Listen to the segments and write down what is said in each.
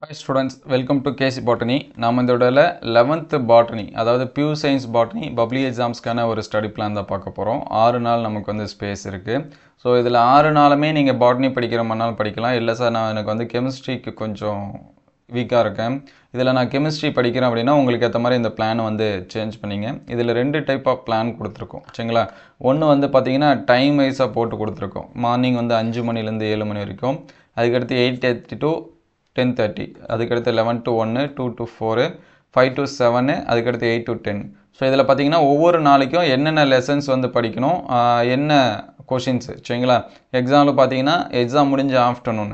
Hi students, welcome to KC Botany. நாம் இந்த வீடியோல 11th Botany, அதாவது Pure Science Botany பப்ளிக் எக்ஸாம்ஸ்க்கான ஒரு ஸ்டடி பிளான் தான் பார்க்க போகிறோம். 6 நாள் நமக்கு வந்து ஸ்பேஸ் இருக்குது. ஸோ இதில் 6 நாளுமே நீங்கள் பாட்னி படிக்கிற மறுநாள் படிக்கலாம். இல்லை சார் நான் எனக்கு வந்து கெமிஸ்ட்ரிக்கு கொஞ்சம் வீக்காக இருக்கேன், இதில் நான் கெமிஸ்ட்ரி படிக்கிறேன் அப்படின்னா உங்களுக்கு ஏற்ற மாதிரி இந்த பிளானை வந்து சேஞ்ச் பண்ணிங்க. இதில் 2 டைப் ஆஃப் பிளான் கொடுத்துருக்கோம் சரிங்களா. ஒன்று வந்து பார்த்தீங்கன்னா டைம் வைஸாக போட்டு கொடுத்துருக்கோம். மார்னிங் வந்து 5 மணிலேருந்து 7 மணி வரைக்கும், அதுக்கடுத்து 8:30 to 10:30, அதுக்கடுத்து 11 to 1, 2 to 4, 5 to 7, அதுக்கடுத்து 8 to 10. ஸோ இதில் பார்த்தீங்கன்னா ஒவ்வொரு நாளைக்கும் என்னென்ன லெசன்ஸ் வந்து படிக்கணும், என்ன கொஷின்ஸு சரிங்களா. எக்ஸாம்பிள் பார்த்தீங்கன்னா எக்ஸாம் முடிஞ்ச ஆஃப்டர்நூன்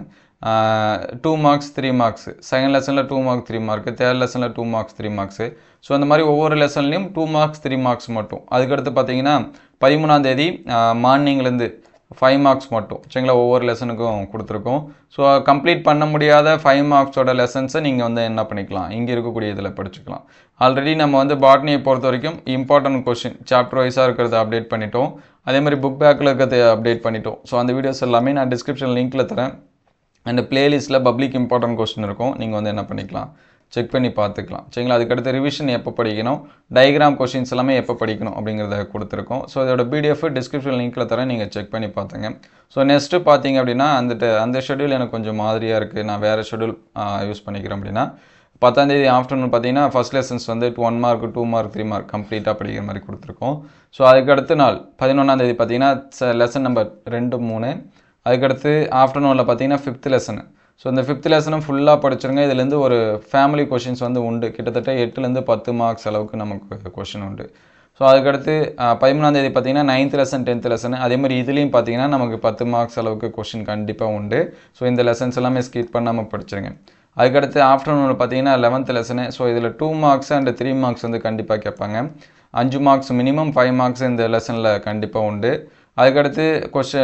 2 marks 3 marks, செகண்ட் லெசனில் 2 marks 3 marks, தேர்ட் லெசனில் 2 marks 3 marks. ஸோ அந்த மாதிரி ஒவ்வொரு லெசன்லேயும் 2 marks 3 marks மட்டும். அதுக்கடுத்து பார்த்தீங்கன்னா 13ஆம் தேதி மார்னிங்லேருந்து 5 marks மட்டும் சரிங்களா ஒவ்வொரு லெசனுக்கும் கொடுத்துருக்கோம். ஸோ கம்ப்ளீட் பண்ண முடியாத 5 marksோட லெசன்ஸை நீங்கள் வந்து என்ன பண்ணிக்கலாம், இங்கே இருக்கக்கூடிய இதில் படிச்சுக்கலாம். ஆல்ரெடி நம்ம வந்து பாட்னியை பொறுத்த வரைக்கும் இம்பார்ட்டன்ட் கொஸ்டின் சாப்டர் வைஸாக இருக்கிறத அப்டேட் பண்ணிட்டோம். அதே மாதிரி புக் பேக்கில் இருக்கிறத அப்டேட் பண்ணிட்டோம். ஸோ அந்த வீடியோஸ் எல்லாமே நான் டிஸ்கிரிப்ஷன் லிங்க்கில் தரேன். அண்ட் பிளேலிஸ்ட்டில் பப்ளிக் இம்பார்ட்டன்ட் கொஸ்டின் இருக்கும், நீங்கள் வந்து என்ன பண்ணிக்கலாம், செக் பண்ணி பார்த்துக்கலாம் சரிங்களா. அதுக்கடுத்து ரிவிஷன் எப்போ படிக்கணும், டயக்ராம் கொஷின்ஸ் எல்லாமே எப்போ படிக்கணும் அப்படிங்கிறத கொடுத்துருக்கோம். ஸோ இதோட பிடிஎஃப் டிஸ்கிரிப்ஷன் லிங்க்கில் தரேன், நீங்கள் செக் பண்ணி பார்த்துங்க. ஸோ நெக்ஸ்ட்டு பார்த்தீங்க அப்படின்னா அந்த ஷெடியூல் எனக்கு கொஞ்சம் மாதிரியாக இருக்குது, நான் வேறு ஷெடியூல் யூஸ் பண்ணிக்கிறேன். அப்படின்னா 10ஆம் தேதி ஆஃப்டர்நூன் பார்த்தீங்கன்னா ஃபஸ்ட் லெசன்ஸ் வந்து 1 mark 2 mark 3 mark கம்ப்ளீட்டாக படிக்கிற மாதிரி கொடுத்துருக்கோம். ஸோ அதுக்கடுத்த நாள் 11ஆம் தேதி பார்த்தீங்கன்னா லெசன் நம்பர் 2, 3, அதுக்கடுத்து ஆஃப்டர்நூனில் பார்த்தீங்கன்னா 5th லெசனு. ஸோ இந்த 5th லெசனும் ஃபுல்லாக படிச்சிருங்க. இதுலேருந்து ஒரு ஃபேமிலி கொஷின்ஸ் வந்து உண்டு, கிட்டத்தட்ட 8லேருந்து 10 marks அளவுக்கு நமக்கு கொஷின் உண்டு. ஸோ அதுக்கடுத்து 13ஆம் தேதி பார்த்தீங்கன்னா 9th லெசன் 10th லெசனு, அதே மாதிரி இதுலேயும் பார்த்தீங்கன்னா நமக்கு 10 marks அளவுக்கு கொஷின் கண்டிப்பாக உண்டு. ஸோ இந்த லெசன்ஸ் எல்லாமே ஸ்கிப் பண்ணாமல் படிச்சிருங்க. அதுக்கடுத்து ஆஃப்டர்நூனில் பார்த்தீங்கன்னா 11th லெசனு. ஸோ இதில் 2 marks அண்ட் 3 marks வந்து கண்டிப்பாக கேட்பாங்க. 5 marks மினிமம், 5 marks இந்த லெசனில் கண்டிப்பாக உண்டு. அதுக்கடுத்து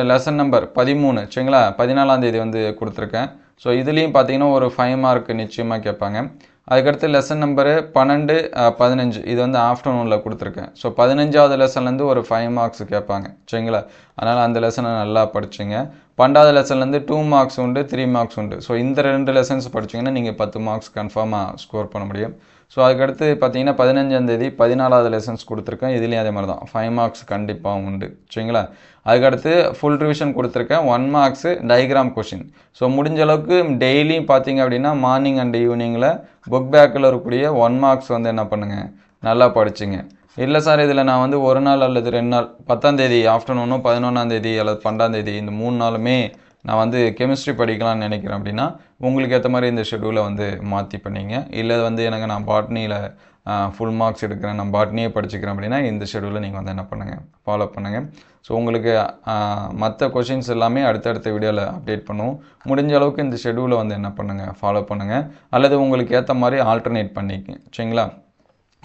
லெசன் நம்பர் 13 சரிங்களா, 14ஆம் தேதி வந்து கொடுத்துருக்கேன். ஸோ இதுலேயும் பார்த்தீங்கன்னா ஒரு 5 mark நிச்சயமாக கேட்பாங்க. அதுக்கடுத்து லெசன் நம்பரு 12, 15 இது வந்து ஆஃப்டர்நூனில் கொடுத்துருக்கேன். ஸோ 15ஆவது லெசன்லேருந்து ஒரு 5 marks கேட்பாங்க சரிங்களா. அதனால் அந்த லெசனை நல்லா படிச்சுங்க. 12ஆவது லெசன்லேருந்து 2 marks உண்டு, 3 marks உண்டு. ஸோ இந்த 2 லெசன்ஸ் படிச்சிங்கன்னா நீங்கள் 10 marks கன்ஃபார்மாக ஸ்கோர் பண்ண முடியும். ஸோ அதுக்கடுத்து பார்த்தீங்கன்னா 15ஆம் தேதி 14ஆவது லெசன்ஸ் கொடுத்துருக்கேன். இதுலேயும் அதே மாதிரி தான் 5 marks கண்டிப்பாக உண்டு சரிங்களா. அதுக்கடுத்து ஃபுல் ரிவிஷன் கொடுத்துருக்கேன், 1 marks டயக்ராம் கொஷின். ஸோ முடிஞ்ச அளவுக்கு டெய்லியும் பார்த்தீங்க அப்படின்னா மார்னிங் அண்ட் ஈவினிங்கில் புக் பேக்கில் இருக்கக்கூடிய 1 marks வந்து என்ன பண்ணுங்கள், நல்லா படிச்சுங்க. இல்லை சார் இதில் நான் வந்து ஒரு நாள் அல்லது 2 நாள், 10ஆம் தேதி ஆஃப்டர்நூனும் 11ஆம் தேதி அல்லது 12ஆம் தேதி இந்த 3 நாளுமே நான் வந்து கெமிஸ்ட்ரி படிக்கலாம்னு நினைக்கிறேன் அப்படின்னா உங்களுக்கு ஏற்ற மாதிரி இந்த ஷெடியூலை வந்து மாற்றி பண்ணிங்க. இல்லை வந்து எனக்கு நான் பாட்னியில் ஃபுல் மார்க்ஸ் எடுக்கிறேன், நான் பாட்னியே படிச்சுக்கிறேன் அப்படின்னா இந்த ஷெடியூலை நீங்கள் வந்து என்ன பண்ணுங்கள், ஃபாலோ பண்ணுங்கள். ஸோ உங்களுக்கு மற்ற கொஷின்ஸ் எல்லாமே அடுத்தடுத்த வீடியோவில் அப்டேட் பண்ணுவோம். முடிஞ்ச அளவுக்கு இந்த ஷெடியூலை வந்து என்ன பண்ணுங்கள், ஃபாலோ பண்ணுங்கள். அல்லது உங்களுக்கு ஏற்ற மாதிரி ஆல்டர்னேட் பண்ணிக்கங்க சரிங்களா.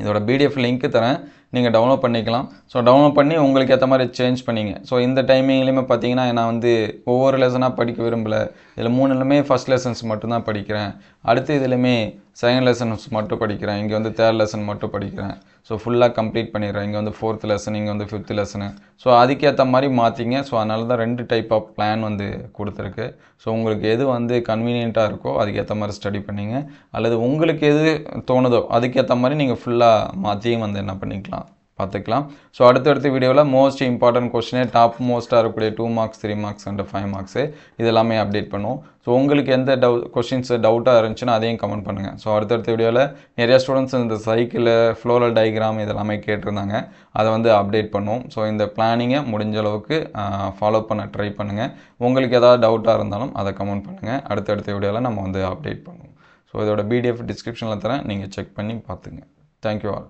இதோட பிடிஎஃப் லிங்க்கு தரேன், நீங்கள் டவுன்லோட் பண்ணிக்கலாம். ஸோ டவுன்லோட் பண்ணி உங்களுக்கு ஏற்ற மாதிரி சேஞ்ச் பண்ணிங்க. ஸோ இந்த டைமிங்லேயுமே பார்த்தீங்கன்னா நான் வந்து ஒவ்வொரு லெசனாக படிக்க விரும்பலை, இதில் 3லுமே ஃபஸ்ட் லெசன்ஸ் மட்டும்தான் படிக்கிறேன், அடுத்து இதுலையுமே செகண்ட் லெசன்ஸ் மட்டும் படிக்கிறேன், இங்கே வந்து தேர்ட் லெசன் மட்டும் படிக்கிறேன், ஸோ ஃபுல்லாக கம்ப்ளீட் பண்ணிடுறேன், இங்கே வந்து 4th லெசன், இங்கே வந்து 5th லெசனு. ஸோ அதுக்கேற்ற மாதிரி மாற்றிங்க. ஸோ அதனால தான் 2 டைப் ஆஃப் பிளான் வந்து கொடுத்துருக்கு. ஸோ உங்களுக்கு எது வந்து கன்வீனியண்ட்டாக இருக்கோ அதுக்கேற்ற மாதிரி ஸ்டடி பண்ணிங்க. அல்லது உங்களுக்கு எது தோணுதோ அதுக்கேற்ற மாதிரி நீங்கள் ஃபுல்லாக மாற்றியும் வந்து என்ன பண்ணிக்கலாம், பார்த்துக்கலாம். ஸோ அடுத்தடுத்த வீடியோவில் மோஸ்ட் இம்பார்ட்டன்ட் கொஸ்டினே டாப் மோஸ்ட்டாக இருக்கக்கூடிய 2 marks 3 marks அண்ட் 5 marks இதெல்லாமே அப்டேட் பண்ணுவோம். ஸோ உங்களுக்கு எந்த கொஷின்ஸ் டவுட்டாக இருந்துச்சுன்னா அதையும் கமெண்ட் பண்ணுங்கள். ஸோ அடுத்தடுத்த வீடியோவில் நிறைய ஸ்டூடெண்ட்ஸ் இந்த சைக்கிள் ஃப்ளோரல் டயக்ராம் இதெல்லாமே கேட்டிருந்தாங்க, அதை வந்து அப்டேட் பண்ணுவோம். ஸோ இந்த பிளானிங்கை முடிஞ்ச அளவுக்கு ஃபாலோ பண்ண ட்ரை பண்ணுங்கள். உங்களுக்கு ஏதாவது டவுட்டாக இருந்தாலும் அதை கமெண்ட் பண்ணுங்கள். அடுத்தடுத்த வீடியோவில் நம்ம வந்து அப்டேட் பண்ணுவோம். ஸோ இதோட பிடிஎஃப் டிஸ்கிரிப்ஷனில் தரேன், நீங்கள் செக் பண்ணி பார்த்துங்க. Thank you all.